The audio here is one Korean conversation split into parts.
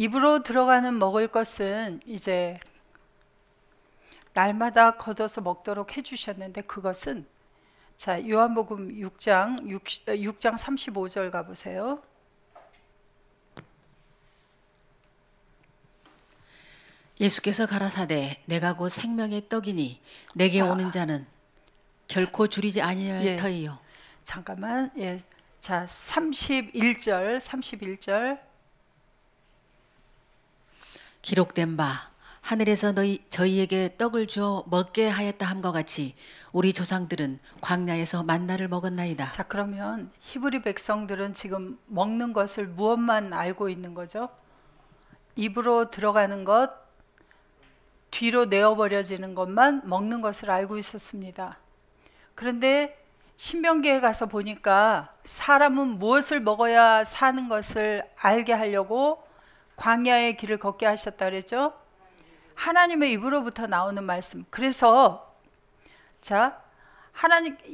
입으로 들어가는 먹을 것은 이제 날마다 걷어서 먹도록 해주셨는데, 그것은 자, 요한복음 6장 35절 가보세요. 예수께서 가라사대 내가 곧 생명의 떡이니 내게 오는 자는 결코 줄이지 아니할 예. 터이요. 잠깐만. 예. 자, 31절. 기록된 바 하늘에서 저희에게 떡을 주어 먹게 하였다 함과 같이 우리 조상들은 광야에서 만나를 먹었나이다. 자, 그러면 히브리 백성들은 지금 먹는 것을 무엇만 알고 있는 거죠? 입으로 들어가는 것, 뒤로 내어버려지는 것만 먹는 것을 알고 있었습니다. 그런데 신명기에 가서 보니까 사람은 무엇을 먹어야 사는 것을 알게 하려고 광야의 길을 걷게 하셨다 그랬죠? 하나님의 입으로부터 나오는 말씀. 그래서 자,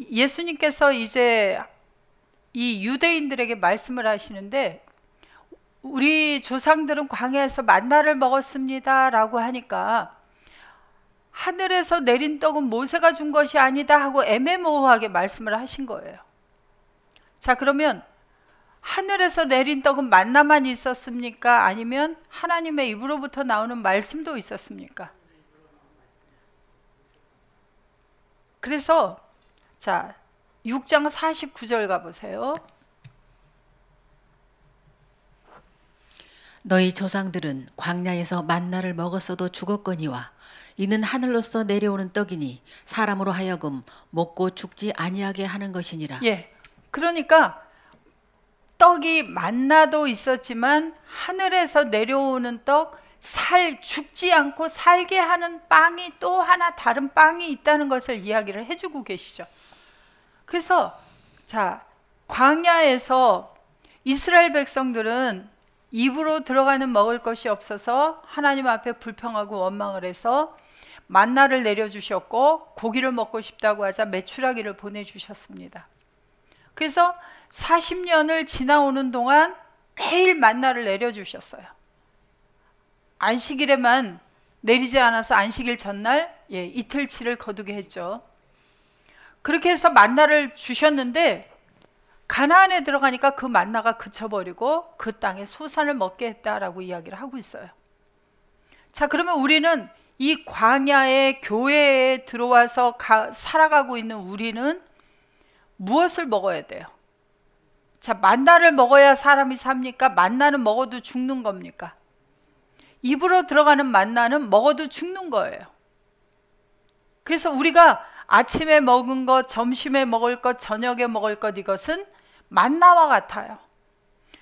예수님께서 이제 이 유대인들에게 말씀을 하시는데, 우리 조상들은 광야에서 만나를 먹었습니다 라고 하니까 하늘에서 내린 떡은 모세가 준 것이 아니다 하고 애매모호하게 말씀을 하신 거예요. 자, 그러면 하늘에서 내린 떡은 만나만 있었습니까? 아니면 하나님의 입으로부터 나오는 말씀도 있었습니까? 그래서 자, 6장 49절 가보세요. 너희 조상들은 광야에서 만나를 먹었어도 죽었거니와 이는 하늘로서 내려오는 떡이니 사람으로 하여금 먹고 죽지 아니하게 하는 것이니라. 예, 그러니까 떡이 만나도 있었지만 하늘에서 내려오는 떡, 죽지 않고 살게 하는 빵이 또 하나 다른 빵이 있다는 것을 이야기를 해주고 계시죠. 그래서 자, 광야에서 이스라엘 백성들은 입으로 들어가는 먹을 것이 없어서 하나님 앞에 불평하고 원망을 해서 만나를 내려주셨고, 고기를 먹고 싶다고 하자 메추라기를 보내주셨습니다. 그래서 40년을 지나오는 동안 매일 만나를 내려주셨어요. 안식일에만 내리지 않아서 안식일 전날 이틀치를 거두게 했죠. 그렇게 해서 만나를 주셨는데 가나안에 들어가니까 그 만나가 그쳐버리고 그 땅에 소산을 먹게 했다라고 이야기를 하고 있어요. 자, 그러면 우리는 이 광야의 교회에 들어와서 살아가고 있는 우리는 무엇을 먹어야 돼요? 자, 만나를 먹어야 사람이 삽니까? 만나는 먹어도 죽는 겁니까? 입으로 들어가는 만나는 먹어도 죽는 거예요. 그래서 우리가 아침에 먹은 것, 점심에 먹을 것, 저녁에 먹을 것, 이것은 만나와 같아요.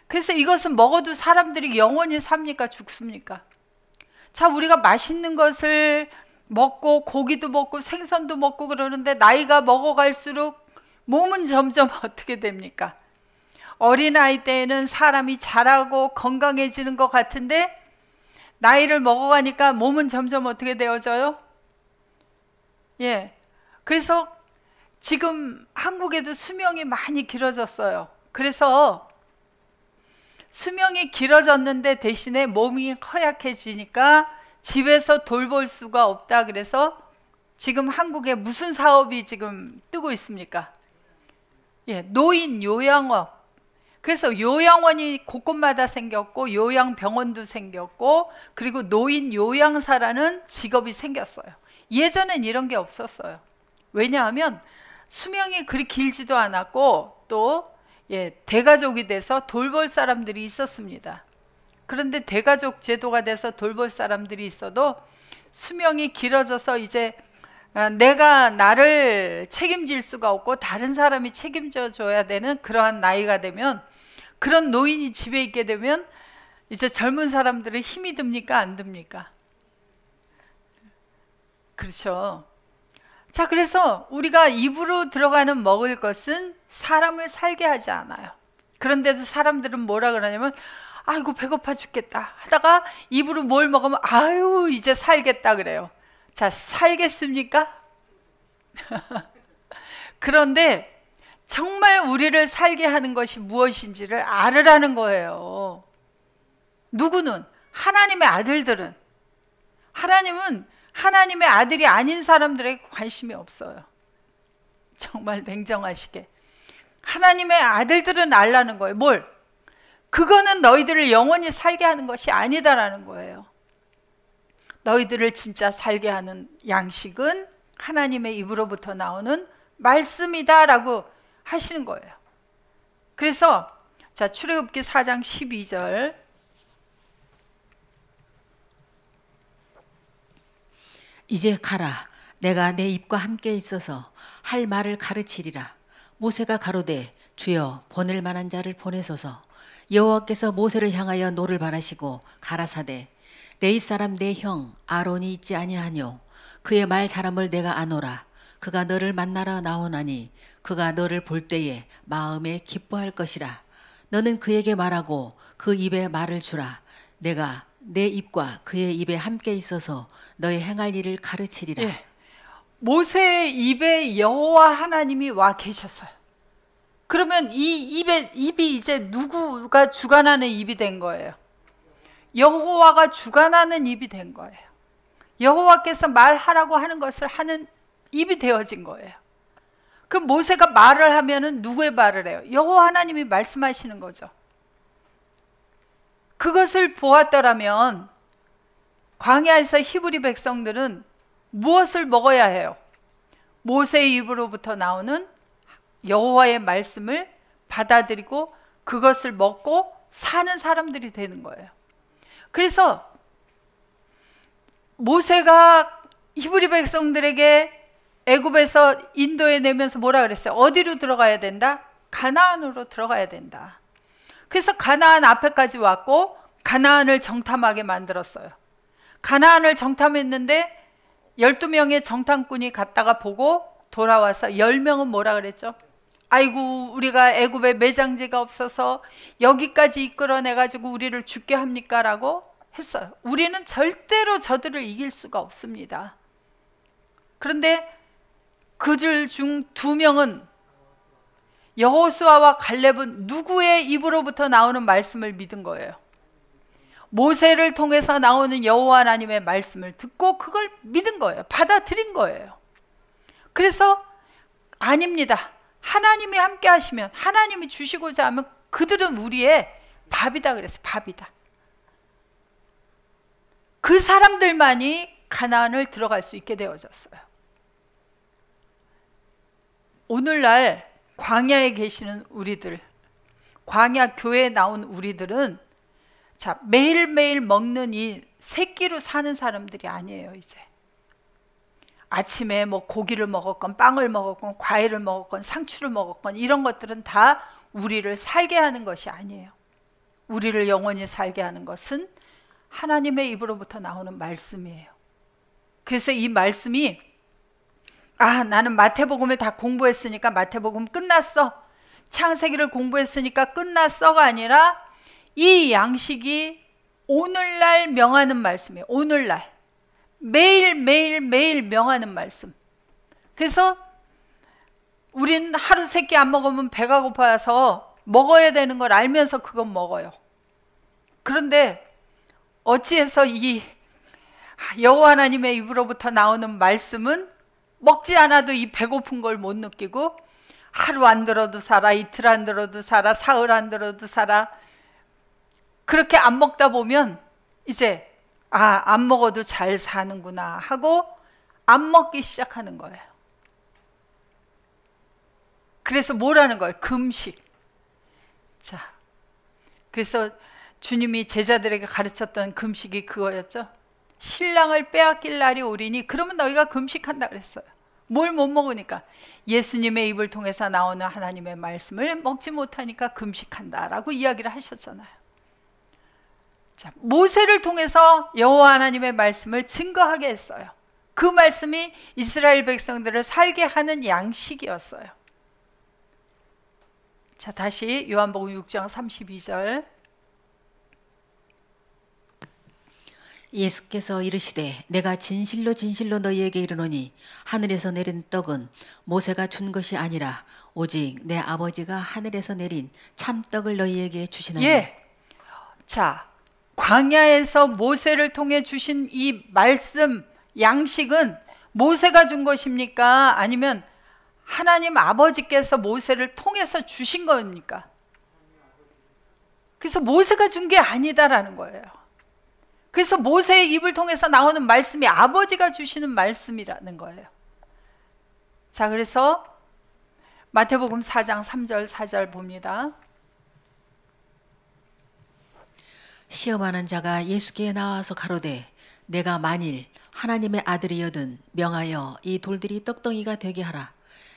그래서 이것은 먹어도 사람들이 영원히 삽니까? 죽습니까? 자, 우리가 맛있는 것을 먹고 고기도 먹고 생선도 먹고 그러는데 나이가 먹어갈수록 몸은 점점 어떻게 됩니까? 어린아이 때에는 사람이 자라고 건강해지는 것 같은데 나이를 먹어가니까 몸은 점점 어떻게 되어져요? 예. 그래서 지금 한국에도 수명이 많이 길어졌어요. 그래서 수명이 길어졌는데 대신에 몸이 허약해지니까 집에서 돌볼 수가 없다. 그래서 지금 한국에 무슨 사업이 지금 뜨고 있습니까? 예, 노인 요양업. 그래서 요양원이 곳곳마다 생겼고 요양병원도 생겼고 그리고 노인 요양사라는 직업이 생겼어요. 예전엔 이런 게 없었어요. 왜냐하면 수명이 그리 길지도 않았고 또 대가족이 돼서 돌볼 사람들이 있었습니다. 그런데 대가족 제도가 돼서 돌볼 사람들이 있어도 수명이 길어져서 이제 내가 나를 책임질 수가 없고 다른 사람이 책임져 줘야 되는 그러한 나이가 되면, 그런 노인이 집에 있게 되면 이제 젊은 사람들은 힘이 듭니까? 안 듭니까? 그렇죠. 자, 그래서 우리가 입으로 들어가는 먹을 것은 사람을 살게 하지 않아요. 그런데도 사람들은 뭐라 그러냐면 아이고 배고파 죽겠다 하다가 입으로 뭘 먹으면 아유 이제 살겠다 그래요. 자, 살겠습니까? 그런데 정말 우리를 살게 하는 것이 무엇인지를 알으라는 거예요. 누구는? 하나님의 아들들은, 하나님은 하나님의 아들이 아닌 사람들에게 관심이 없어요. 정말 냉정하시게. 하나님의 아들들은 알라는 거예요. 뭘? 그거는 너희들을 영원히 살게 하는 것이 아니다라는 거예요. 너희들을 진짜 살게 하는 양식은 하나님의 입으로부터 나오는 말씀이다라고 하시는 거예요. 그래서 자, 출애굽기 4장 12절. 이제 가라. 내가 내 입과 함께 있어서 할 말을 가르치리라. 모세가 가로되 주여 보낼 만한 자를 보내소서. 여호와께서 모세를 향하여 노를 바라시고 가라사대 레위 사람 내 형 아론이 있지 아니하뇨. 그의 말 사람을 내가 아노라. 그가 너를 만나러 나오나니 그가 너를 볼 때에 마음에 기뻐할 것이라. 너는 그에게 말하고 그 입에 말을 주라. 내가 내 입과 그의 입에 함께 있어서 너의 행할 일을 가르치리라. 예. 모세의 입에 여호와 하나님이 와 계셨어요. 그러면 이 입이 이제 누구가 주관하는 입이 된 거예요? 여호와가 주관하는 입이 된 거예요. 여호와께서 말하라고 하는 것을 하는 입이 되어진 거예요. 그럼 모세가 말을 하면은 누구의 말을 해요? 여호와 하나님이 말씀하시는 거죠. 그것을 보았더라면 광야에서 히브리 백성들은 무엇을 먹어야 해요? 모세의 입으로부터 나오는 여호와의 말씀을 받아들이고 그것을 먹고 사는 사람들이 되는 거예요. 그래서 모세가 히브리 백성들에게 애굽에서 인도해 내면서 뭐라 그랬어요? 어디로 들어가야 된다? 가나안으로 들어가야 된다. 그래서 가나안 앞에까지 왔고 가나안을 정탐하게 만들었어요. 가나안을 정탐했는데 12명의 정탐꾼이 갔다가 보고 돌아와서 10명은 뭐라 그랬죠? 아이고 우리가 애굽에 매장지가 없어서 여기까지 이끌어내가지고 우리를 죽게 합니까? 라고 했어요. 우리는 절대로 저들을 이길 수가 없습니다. 그런데 그들 중 2명은 여호수아와 갈렙은 누구의 입으로부터 나오는 말씀을 믿은 거예요? 모세를 통해서 나오는 여호와 하나님의 말씀을 듣고 그걸 믿은 거예요. 받아들인 거예요. 그래서 아닙니다. 하나님이 함께 하시면, 하나님이 주시고자 하면 그들은 우리의 밥이다 그랬어요. 밥이다. 그 사람들만이 가나안을 들어갈 수 있게 되어졌어요. 오늘날 광야에 계시는 우리들, 광야 교회에 나온 우리들은 자, 매일매일 먹는 이 세 끼로 사는 사람들이 아니에요. 이제 아침에 뭐 고기를 먹었건 빵을 먹었건 과일을 먹었건 상추를 먹었건 이런 것들은 다 우리를 살게 하는 것이 아니에요. 우리를 영원히 살게 하는 것은 하나님의 입으로부터 나오는 말씀이에요. 그래서 이 말씀이 나는 마태복음을 다 공부했으니까 마태복음 끝났어, 창세기를 공부했으니까 끝났어가 아니라 이 양식이 오늘날 명하는 말씀이에요. 오늘날 매일 명하는 말씀. 그래서 우리는 하루 세 끼 안 먹으면 배가 고파서 먹어야 되는 걸 알면서 그건 먹어요. 그런데 어찌해서 이 여호와 하나님의 입으로부터 나오는 말씀은 먹지 않아도 이 배고픈 걸 못 느끼고 하루 안 들어도 살아, 이틀 안 들어도 살아, 사흘 안 들어도 살아. 그렇게 안 먹다 보면 이제 안 먹어도 잘 사는구나 하고 안 먹기 시작하는 거예요. 그래서 뭐라는 거예요? 금식. 자, 그래서 주님이 제자들에게 가르쳤던 금식이 그거였죠. 신랑을 빼앗길 날이 오리니 그러면 너희가 금식한다 그랬어요. 뭘 못 먹으니까? 예수님의 입을 통해서 나오는 하나님의 말씀을 먹지 못하니까 금식한다라고 이야기를 하셨잖아요. 자, 모세를 통해서 여호와 하나님의 말씀을 증거하게 했어요. 그 말씀이 이스라엘 백성들을 살게 하는 양식이었어요. 자, 다시 요한복음 6장 32절. 예수께서 이르시되 내가 진실로 진실로 너희에게 이르노니 하늘에서 내린 떡은 모세가 준 것이 아니라 오직 내 아버지가 하늘에서 내린 참떡을 너희에게 주시나니. 예. 자, 광야에서 모세를 통해 주신 이 말씀, 양식은 모세가 준 것입니까? 아니면 하나님 아버지께서 모세를 통해서 주신 겁니까? 그래서 모세가 준 게 아니다라는 거예요. 그래서 모세의 입을 통해서 나오는 말씀이 아버지가 주시는 말씀이라는 거예요. 자, 그래서 마태복음 4장 3절 4절 봅니다. 시험하는 자가 예수께 나와서 가로되 내가 만일 하나님의 아들이여든 명하여 이 돌들이 떡덩이가 되게 하라.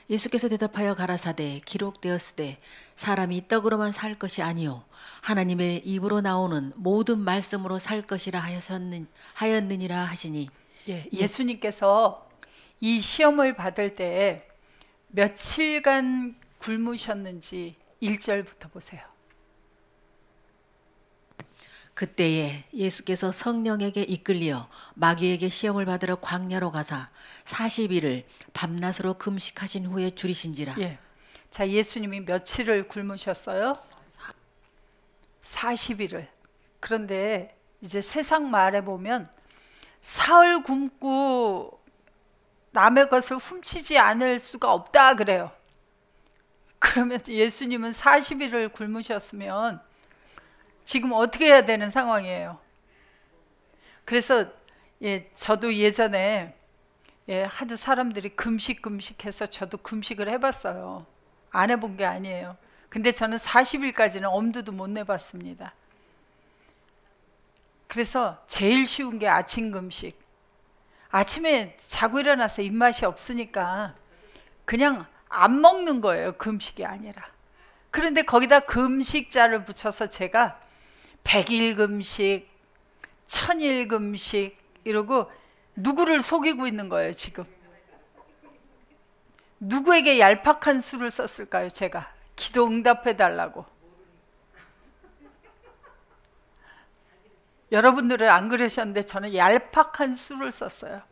예수께서 대답하여 가라사대 기록되었으되 사람이 떡으로만 살 것이 아니요 하나님의 입으로 나오는 모든 말씀으로 살 것이라 하였느니라 하시니. 예수님께서 이 시험을 받을 때 며칠간 굶으셨는지 1절부터 보세요. 그때에 예수께서 성령에게 이끌려 마귀에게 시험을 받으러 광야로 가사 40일을 밤낮으로 금식하신 후에 줄이신지라. 자, 예수님이 며칠을 굶으셨어요? 40일을. 그런데 이제 세상 말에 보면 사흘 굶고 남의 것을 훔치지 않을 수가 없다 그래요. 그러면 예수님은 40일을 굶으셨으면 지금 어떻게 해야 되는 상황이에요? 그래서 저도 예전에 하도 사람들이 금식해서 저도 금식을 해봤어요. 안 해본 게 아니에요. 근데 저는 40일까지는 엄두도 못 내봤습니다. 그래서 제일 쉬운 게 아침 금식. 아침에 자고 일어나서 입맛이 없으니까 그냥 안 먹는 거예요. 금식이 아니라. 그런데 거기다 금식자를 붙여서 제가 100일 금식, 1000일 금식 이러고 누구를 속이고 있는 거예요 지금. 누구에게 얄팍한 수를 썼을까요? 제가 기도 응답해 달라고. 여러분들은 안 그러셨는데 저는 얄팍한 수를 썼어요.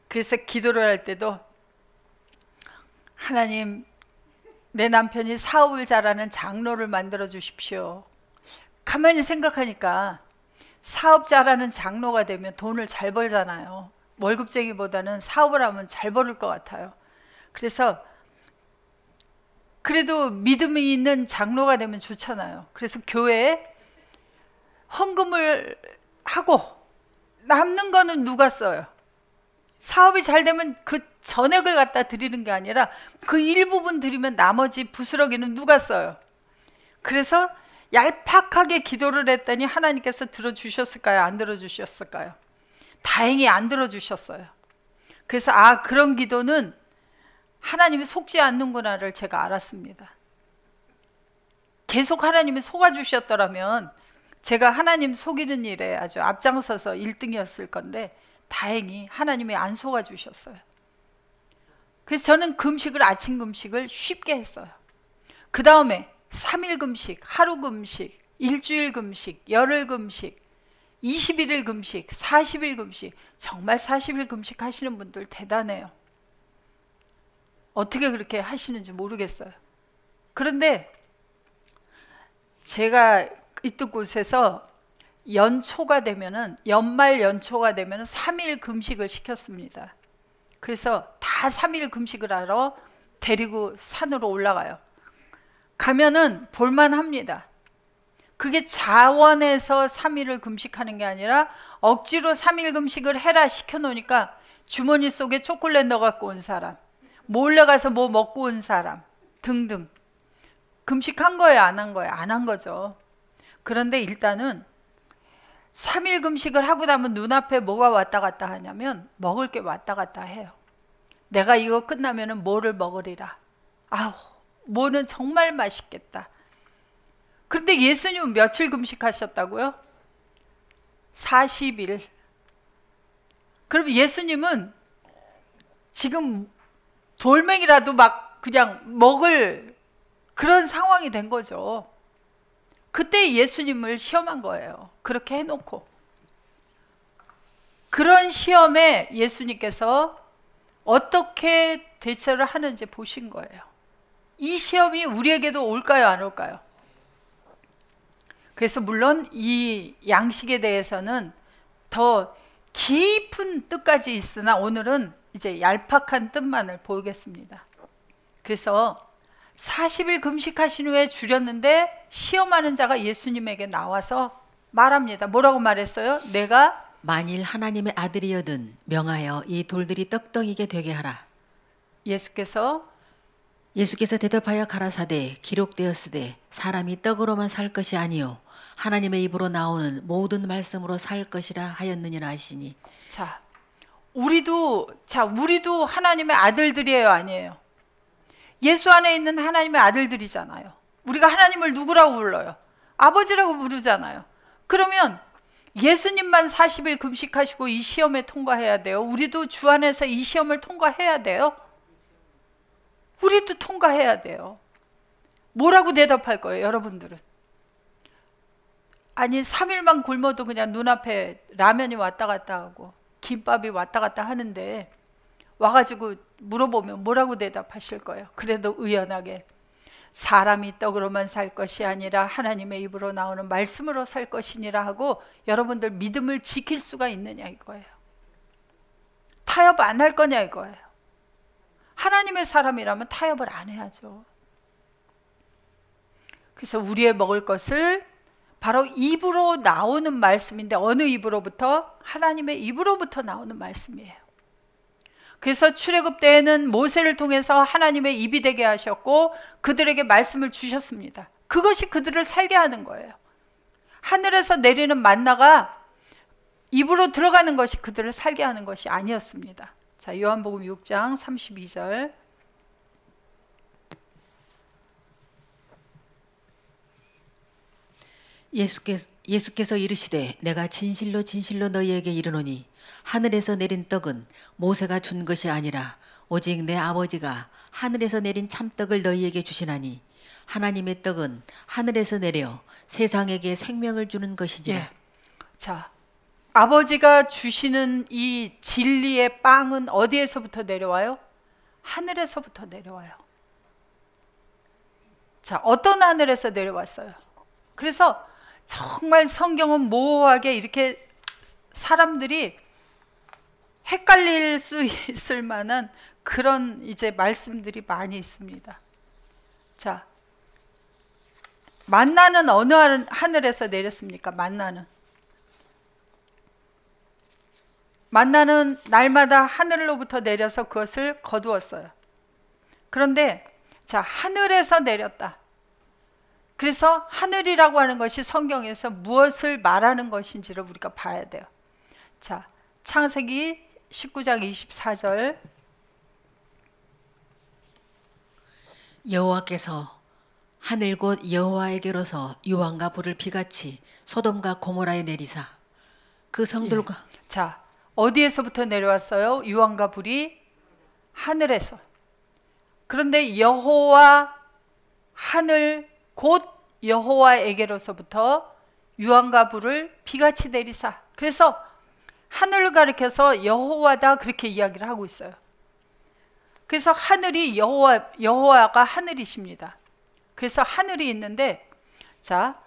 그래서 기도를 할 때도 하나님, 내 남편이 사업을 잘하는 장로를 만들어 주십시오. 가만히 생각하니까 사업 잘하는 장로가 되면 돈을 잘 벌잖아요. 월급쟁이보다는 사업을 하면 잘 벌을 것 같아요. 그래서 그래도 믿음이 있는 장로가 되면 좋잖아요. 그래서 교회에 헌금을 하고 남는 거는 누가 써요? 사업이 잘 되면 그 전액을 갖다 드리는 게 아니라 그 일부분 드리면 나머지 부스러기는 누가 써요? 그래서 얄팍하게 기도를 했더니 하나님께서 들어주셨을까요? 안 들어주셨을까요? 다행히 안 들어주셨어요. 그래서 그런 기도는 하나님이 속지 않는구나를 제가 알았습니다. 계속 하나님이 속아주셨더라면 제가 하나님 속이는 일에 아주 앞장서서 1등이었을 건데 다행히 하나님이 안 속아주셨어요. 그래서 저는 금식을, 아침 금식을 쉽게 했어요. 그 다음에 3일 금식, 하루 금식, 일주일 금식, 열흘 금식, 21일 금식, 40일 금식. 정말 40일 금식 하시는 분들 대단해요. 어떻게 그렇게 하시는지 모르겠어요. 그런데 제가 있던 곳에서 연초가 되면은, 연말 연초가 되면은 3일 금식을 시켰습니다. 그래서 다 3일 금식을 하러 데리고 산으로 올라가요. 가면은 볼만합니다. 그게 자원해서 3일을 금식하는 게 아니라 억지로 3일 금식을 해라 시켜놓으니까 주머니 속에 초콜릿 넣어갖고 온 사람, 몰래 가서 뭐 먹고 온 사람 등등. 금식한 거예요? 안 한 거예요? 안 한 거죠. 그런데 일단은 3일 금식을 하고 나면 눈앞에 뭐가 왔다 갔다 하냐면 먹을 게 왔다 갔다 해요. 내가 이거 끝나면은 뭐를 먹으리라. 뭐는 정말 맛있겠다. 그런데 예수님은 며칠 금식하셨다고요? 40일. 그럼 예수님은 지금 돌멩이라도 막 그냥 먹을 그런 상황이 된 거죠. 그때 예수님을 시험한 거예요. 그렇게 해놓고. 그런 시험에 예수님께서 어떻게 대처를 하는지 보신 거예요. 이 시험이 우리에게도 올까요, 안 올까요? 그래서 물론 이 양식에 대해서는 더 깊은 뜻까지 있으나 오늘은 이제 얄팍한 뜻만을 보이겠습니다. 그래서 40일 금식하신 후에 줄였는데 시험하는 자가 예수님에게 나와서 말합니다. 뭐라고 말했어요? 내가 만일 하나님의 아들이여든 명하여 이 돌들이 떡덩이게 되게 하라. 예수께서 대답하여 가라사대 기록되었으되 사람이 떡으로만 살 것이 아니요 하나님의 입으로 나오는 모든 말씀으로 살 것이라 하였느니라 하시니. 우리도 하나님의 아들들이에요, 아니에요? 예수 안에 있는 하나님의 아들들이잖아요. 우리가 하나님을 누구라고 불러요? 아버지라고 부르잖아요. 그러면 예수님만 40일 금식하시고 이 시험에 통과해야 돼요. 우리도 주 안에서 이 시험을 통과해야 돼요. 우리도 통과해야 돼요. 뭐라고 대답할 거예요, 여러분들은? 아니 3일만 굶어도 그냥 눈앞에 라면이 왔다 갔다 하고 김밥이 왔다 갔다 하는데 와가지고 물어보면 뭐라고 대답하실 거예요? 그래도 의연하게 사람이 떡으로만 살 것이 아니라 하나님의 입으로 나오는 말씀으로 살 것이니라 하고 여러분들 믿음을 지킬 수가 있느냐 이거예요. 타협 안 할 거냐 이거예요. 하나님의 사람이라면 타협을 안 해야죠. 그래서 우리의 먹을 것을 바로 입으로 나오는 말씀인데 어느 입으로부터? 하나님의 입으로부터 나오는 말씀이에요. 그래서 출애굽 때에는 모세를 통해서 하나님의 입이 되게 하셨고 그들에게 말씀을 주셨습니다. 그것이 그들을 살게 하는 거예요. 하늘에서 내리는 만나가 입으로 들어가는 것이 그들을 살게 하는 것이 아니었습니다. 자, 요한복음 6장 32절. 예수께서 이르시되 내가 진실로 진실로 너희에게 이르노니 하늘에서 내린 떡은 모세가 준 것이 아니라 오직 내 아버지가 하늘에서 내린 참떡을 너희에게 주시나니 하나님의 떡은 하늘에서 내려 세상에게 생명을 주는 것이니라. 예. 자, 아버지가 주시는 이 진리의 빵은 어디에서부터 내려와요? 하늘에서부터 내려와요. 자, 어떤 하늘에서 내려왔어요? 그래서 정말 성경은 모호하게 이렇게 사람들이 헷갈릴 수 있을 만한 그런 이제 말씀들이 많이 있습니다. 자, 만나는 어느 하늘에서 내렸습니까? 만나는 날마다 하늘로부터 내려서 그것을 거두었어요. 그런데 자, 하늘에서 내렸다. 그래서 하늘이라고 하는 것이 성경에서 무엇을 말하는 것인지를 우리가 봐야 돼요. 자, 창세기 19장 24절. 여호와께서 하늘 곧 여호와에게로서 유황과 불을 비같이 소돔과 고모라에 내리사 그 성들과. 예. 자, 어디에서부터 내려왔어요? 유황과 불이 하늘에서. 그런데 여호와 하늘 곧 여호와에게로서부터 유황과 불을 비같이 내리사. 그래서 하늘을 가리켜서 여호와다 그렇게 이야기를 하고 있어요. 그래서 하늘이 여호와가 하늘이십니다. 그래서 하늘이 있는데 자,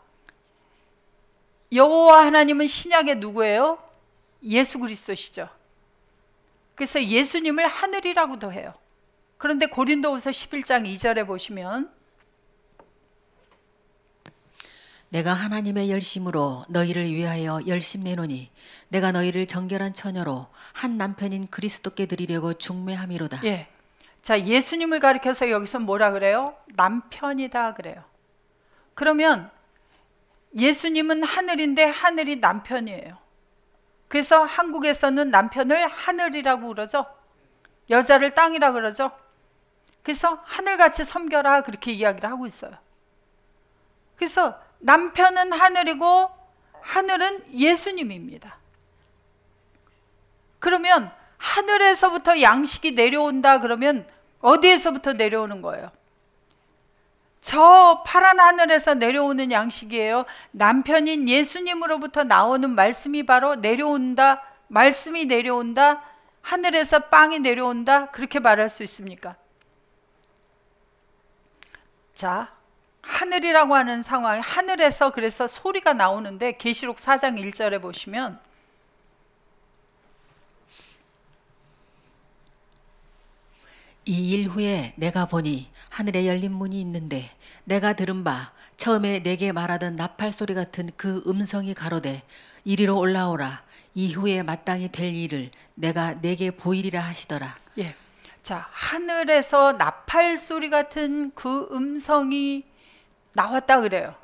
여호와 하나님은 신약의 누구예요? 예수 그리스도시죠. 그래서 예수님을 하늘이라고도 해요. 그런데 고린도후서 11장 2절에 보시면 내가 하나님의 열심으로 너희를 위하여 열심 내노니 내가 너희를 정결한 처녀로 한 남편인 그리스도께 드리려고 중매함이로다. 예. 자, 예수님을 가리켜서 여기서 뭐라 그래요? 남편이다 그래요. 그러면 예수님은 하늘인데 하늘이 남편이에요. 그래서 한국에서는 남편을 하늘이라고 그러죠. 여자를 땅이라 그러죠. 그래서 하늘같이 섬겨라 그렇게 이야기를 하고 있어요. 그래서 남편은 하늘이고 하늘은 예수님입니다. 그러면 하늘에서부터 양식이 내려온다 그러면 어디에서부터 내려오는 거예요? 저 파란 하늘에서 내려오는 양식이에요. 남편인 예수님으로부터 나오는 말씀이 바로 내려온다. 말씀이 내려온다. 하늘에서 빵이 내려온다. 그렇게 말할 수 있습니까? 자, 하늘이라고 하는 상황, 하늘에서 그래서 소리가 나오는데 계시록 4장 1절에 보시면 이 일 후에 내가 보니 하늘에 열린 문이 있는데 내가 들은 바 처음에 내게 말하던 나팔 소리 같은 그 음성이 가로되 이리로 올라오라. 이후에 마땅히 될 일을 내가 내게 보이리라 하시더라. 예. 자, 하늘에서 나팔 소리 같은 그 음성이 나왔다 그래요.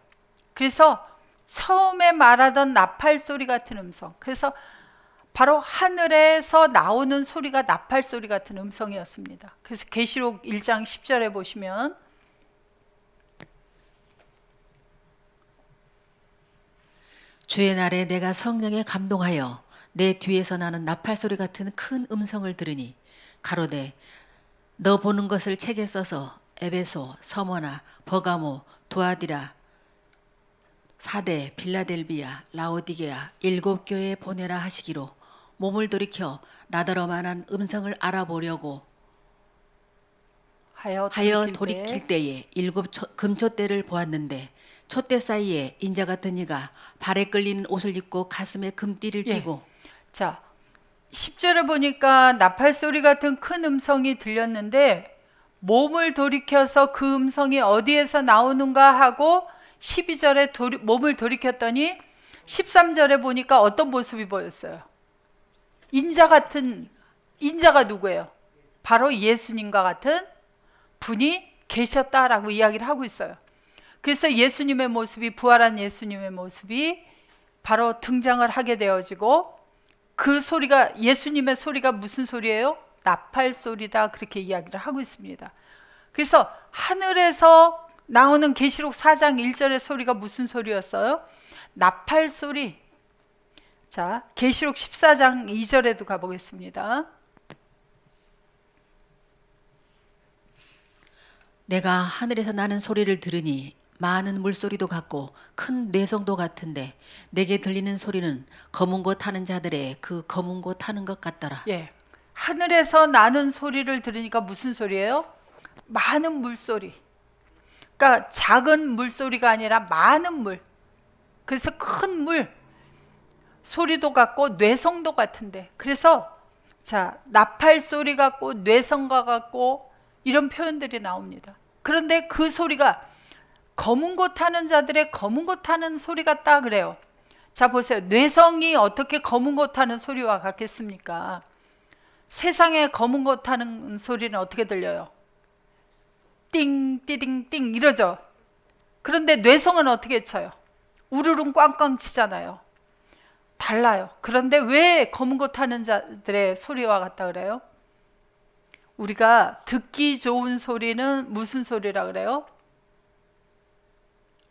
그래서 처음에 말하던 나팔 소리 같은 음성. 그래서 바로 하늘에서 나오는 소리가 나팔 소리 같은 음성이었습니다. 그래서 계시록 1장 10절에 보시면 주의 날에 내가 성령에 감동하여 내 뒤에서 나는 나팔 소리 같은 큰 음성을 들으니 가로되 너 보는 것을 책에 써서 에베소, 서머나, 버가모, 두아디라, 사대, 빌라델비아, 라오디게아 7교회에 보내라 하시기로 몸을 돌이켜 나더러만한 음성을 알아보려고 하여 돌이킬 때에 7 금촛대를 보았는데 촛대 사이에 인자 같은 이가 발에 끌리는 옷을 입고 가슴에 금띠를 띠고. 자, 10절에 보니까 나팔 소리 같은 큰 음성이 들렸는데 몸을 돌이켜서 그 음성이 어디에서 나오는가 하고 12절에 몸을 돌이켰더니 13절에 보니까 어떤 모습이 보였어요? 인자가 누구예요? 바로 예수님과 같은 분이 계셨다라고 이야기를 하고 있어요. 그래서 예수님의 모습이, 부활한 예수님의 모습이 바로 등장을 하게 되어지고 그 소리가, 예수님의 소리가 무슨 소리예요? 나팔 소리다, 그렇게 이야기를 하고 있습니다. 그래서 하늘에서 나오는 계시록 4장 1절의 소리가 무슨 소리였어요? 나팔 소리. 자, 계시록 14장 2절에도 가보겠습니다. 내가 하늘에서 나는 소리를 들으니 많은 물소리도 같고 큰 뇌성도 같은데 내게 들리는 소리는 검은 고 타는 자들의 그 검은 고 타는 것 같더라. 예, 하늘에서 나는 소리를 들으니까 무슨 소리예요? 많은 물소리. 그러니까 작은 물소리가 아니라 많은 물. 그래서 큰 물. 소리도 같고 뇌성도 같은데. 그래서 자, 나팔 소리 같고 뇌성과 같고 이런 표현들이 나옵니다. 그런데 그 소리가 검은 고 타는 자들의 검은 고 타는 소리 같다 그래요. 자, 보세요. 뇌성이 어떻게 검은 고 타는 소리와 같겠습니까? 세상에 검은 고 타는 소리는 어떻게 들려요? 띵, 띠딩, 띵 이러죠. 그런데 뇌성은 어떻게 쳐요? 우르릉 꽝꽝 치잖아요. 달라요. 그런데 왜 검은 고 타는 자들의 소리와 같다 그래요? 우리가 듣기 좋은 소리는 무슨 소리라 그래요?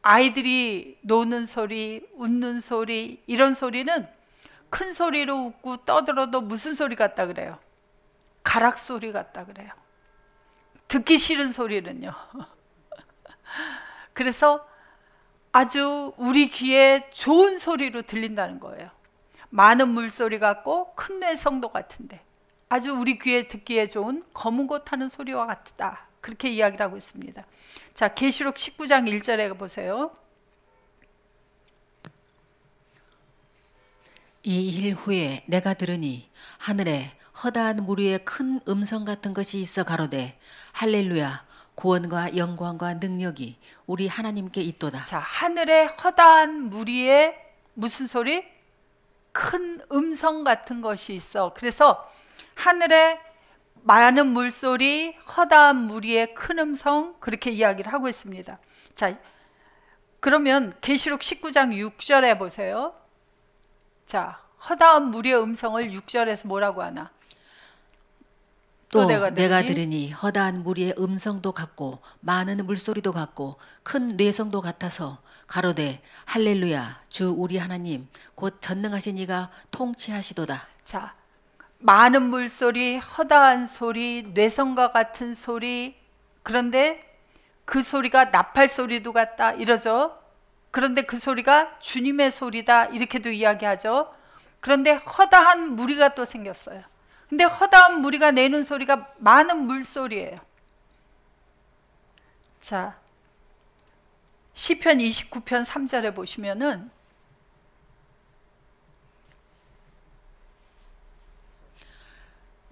아이들이 노는 소리, 웃는 소리, 이런 소리는 큰 소리로 웃고 떠들어도 무슨 소리 같다 그래요? 가락 소리 같다 그래요. 듣기 싫은 소리는요. 그래서 아주 우리 귀에 좋은 소리로 들린다는 거예요. 많은 물소리 같고 큰 뇌성도 같은데 아주 우리 귀에 듣기에 좋은 검은 고 타는 소리와 같다. 그렇게 이야기를 하고 있습니다. 자, 계시록 19장 1절에 보세요. 이 일 후에 내가 들으니 하늘에 허다한 물 위에 큰 음성 같은 것이 있어 가로되 할렐루야 구원과 영광과 능력이 우리 하나님께 있도다. 자, 하늘에 허다한 물 위에 무슨 소리? 큰 음성 같은 것이 있어. 그래서 하늘에 많은 물소리, 허다한 물 위에 큰 음성, 그렇게 이야기를 하고 있습니다. 자, 그러면 계시록 19장 6절에 보세요. 자, 허다한 물 위의 음성을 6절에서 뭐라고 하나? 또 내가 들으니 허다한 무리의 음성도 같고 많은 물소리도 같고 큰 뇌성도 같아서 가로되 할렐루야 주 우리 하나님 곧 전능하신 이가 통치하시도다. 자, 많은 물소리, 허다한 소리, 뇌성과 같은 소리, 그런데 그 소리가 나팔 소리도 같다 이러죠. 그런데 그 소리가 주님의 소리다 이렇게도 이야기하죠. 그런데 허다한 무리가 또 생겼어요. 근데 허다한 무리가 내는 소리가 많은 물소리예요. 자, 시편 29편 3절에 보시면은